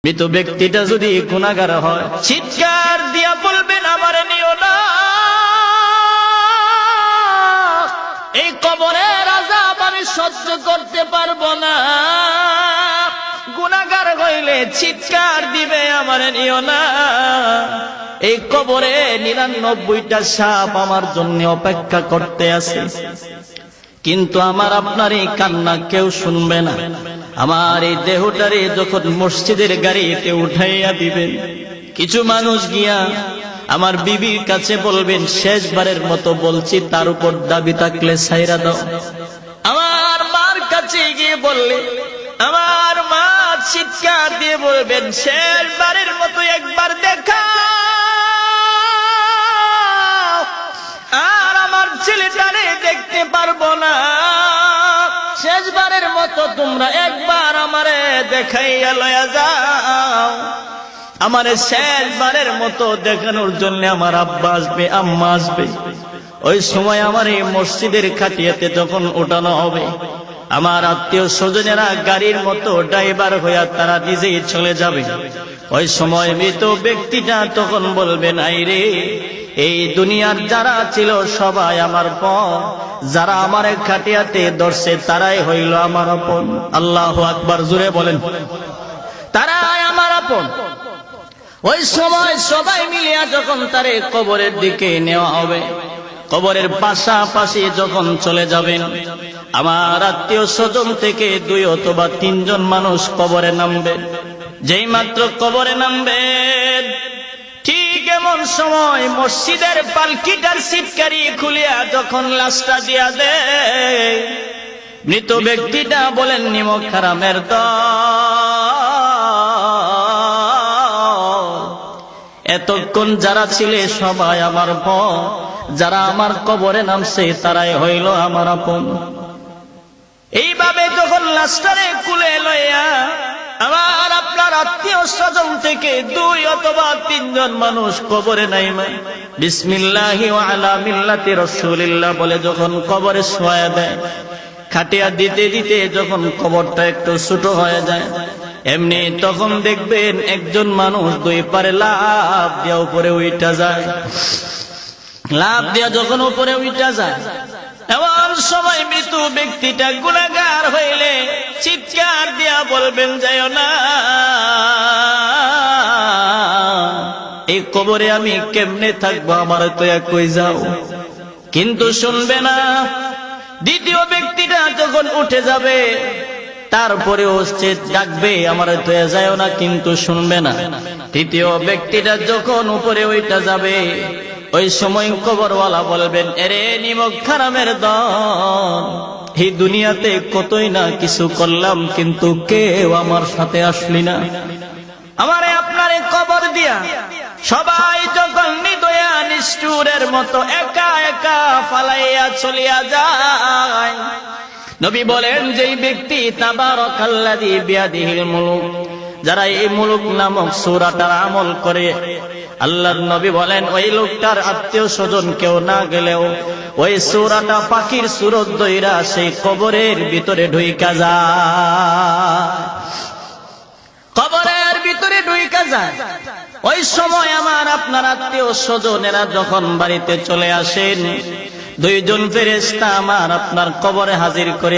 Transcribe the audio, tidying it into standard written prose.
মৃত ব্যক্তিটা যদি গুনাহগার হয় চিৎকার দিয়া বলবেন আমারে নিও না, এই কবরের আযাব আমি সহ্য করতে পারবো না। গুনাহগার হইলে চিৎকার দিবে আমারে নিও না, এই কবরে 99টা সাপ আমার জন্য অপেক্ষা করতে আছে। কিন্তু আমার আপনার এই কান্না কেউ শুনবে না। আমার এই দেহটারে যখন মসজিদের গাড়িতে উঠাইয়া দিবেন, কিছু মানুষ গিয়া আমার বিবির কাছে বলবেন শেষবারের মতো বলছি, তার উপর দাবি থাকলে ছাইরা দাও। আমার মার কাছে গিয়ে বললে আমার মা চিৎকার দিয়ে বলবেন শেষবারের মতো একবার দেখা, আর আমার ছেলেটারে দেখতে পারবো না, শেষবারের মতো তোমরা একবার আমারে দেখাইয়া লয়া যাও। আমারে শেষবারের মতো দেখানোর জন্য আমার আব্বা আসবে, আম্মা আসবে। ওই সময় আমার এই মসজিদের খাটিয়াতে যখন ওঠানো হবে, আমার আত্মীয় স্বজনেরা গাড়ির মতো ড্রাইভার হইয়া তারা নিজেই চলে যাবে। ওই সময় মৃত ব্যক্তিটা তখন বলবেন আইরে, এই দুনিয়ার যারা ছিল সবাই আমার পর, যারা আমার খাটিয়াতে ধরছে তারাই হইল আমার আপন। আল্লাহু আকবার, জোরে বলেন, তারাই আমার আপন। ওই সময় সবাই মিলিয়া যখন তারে কবরের দিকে নেওয়া হবে, কবরের পাশাপাশি যখন চলে যাবেন, আমার আত্মীয় স্বজন থেকে 2 অথবা 3 জন মানুষ কবরে নামবে। যেই মাত্র কবরে নামবেন, ঠিক এমন সময় মসজিদের পালকিটার সিটকারি খুলিয়া যখন লাশটা দিয়া দেয়, মৃত ব্যক্তিটা বলেন নিমক হারামের দল, এতক্ষণ যারা ছিলে সবাই আমার পর, যারা আমার কবরে নামছে তারাই হইল আমার আপন। এইভাবে যখন লাশটারে কুলে লইয়া আমার আপনার আত্মীয় স্বজন থেকে 2 অথবা 3 জন মানুষ কবরে নাইমা বিসমিল্লাহি ওয়া আলা মিল্লাতি রাসূলিল্লাহ বলে যখন কবরে শোয়া দেয়, খাটিয়া দিতে দিতে যখন কবরটা একটু ছোট হয়ে যায়, এমনি তখন দেখবেন একজন মানুষ 2 পারে লাফ দিয়া উপরে উঠা যায়। লাফ দিয়া যখন উপরে উঠা যায়, এমন সময় মৃত ব্যক্তিটা গুনাহগার হইলে চিৎকার দিয়া বলবেন যাইও না, এই কবরে আমি কেমনে থাকবো, আমার তো কই যাও। কিন্তু শুনবে না। দ্বিতীয় ব্যক্তিটা যখন উঠে যাবে, তারপরেও সে ডাকবে আমার তো যাইও না, কিন্তু শুনবে না। তৃতীয় ব্যক্তিটা যখন উপরে ওইটা যাবে, ওই সময় কবরওয়ালা বলবেন এরে নিমক হারামের দল, এই দুনিয়াতে কতই না কিছু করলাম, কিন্তু কেউ আমার সাথে আসলি না। আমারে আপনারে কবর দিয়া সবাই যখন নিদয়া নিষ্ঠুরের মতো একা একা ফালাইয়া চলিয়া যায়, নবী বলেন যেই ব্যক্তি তাবারাকাল্লাযী বিয়াদিহিল মুলুক, যারা এই মুলুক নামক সূরাটার আমল করে, আল্লাহর নবী বলেন ওই লোকটার আত্মীয় স্বজন কেউ না গেলেও ওই সূরাটা পাখির সুরত দইরা সেই কবরের ভিতরে ঢুইকা যায়, কবরের ভিতরে ঢুইকা যায়। ওই সময় আমার আপনার আত্মীয় স্বজনেরা যখন বাড়িতে চলে আসেন, 2 জন ফেরেশতা আমার আপনার কবরে হাজির করে